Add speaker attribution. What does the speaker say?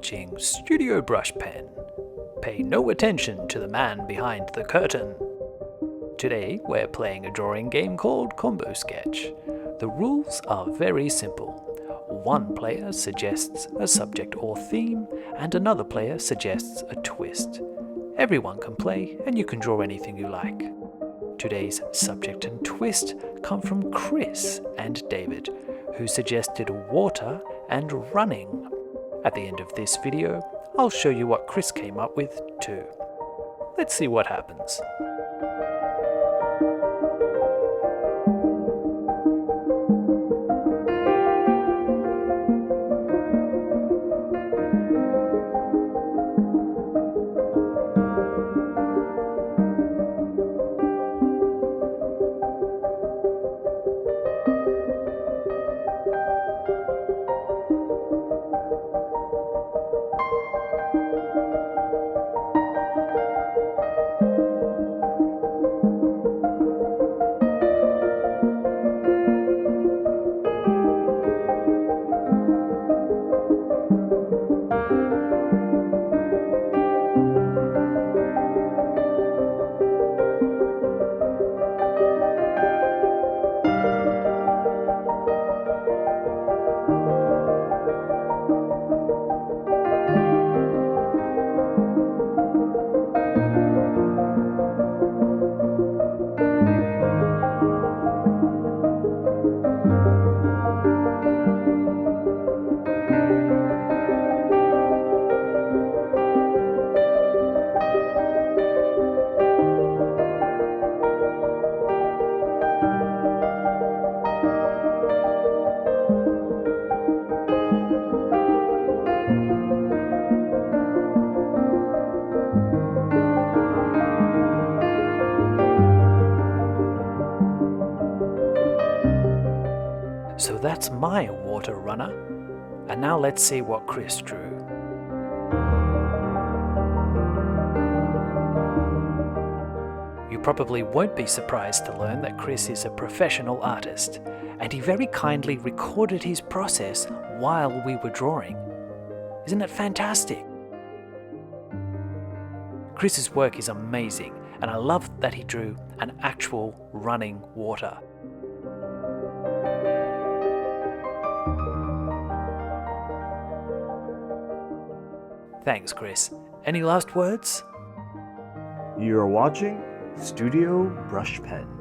Speaker 1: watching Studio Brush Pen. Pay no attention to the man behind the curtain. Today we're playing a drawing game called Combo Sketch. The rules are very simple. One player suggests a subject or theme, and another player suggests a twist. Everyone can play, and you can draw anything you like. Today's subject and twist come from Chris and David, who suggested water and running. At the end of this video, I'll show you what Chris came up with too. Let's see what happens. So that's my water runner. And now let's see what Chris drew. You probably won't be surprised to learn that Chris is a professional artist, and he very kindly recorded his process while we were drawing. Isn't it fantastic? Chris's work is amazing, and I love that he drew an actual running water. Thanks, Chris. Any last words?
Speaker 2: You're watching Studio Brush Pen.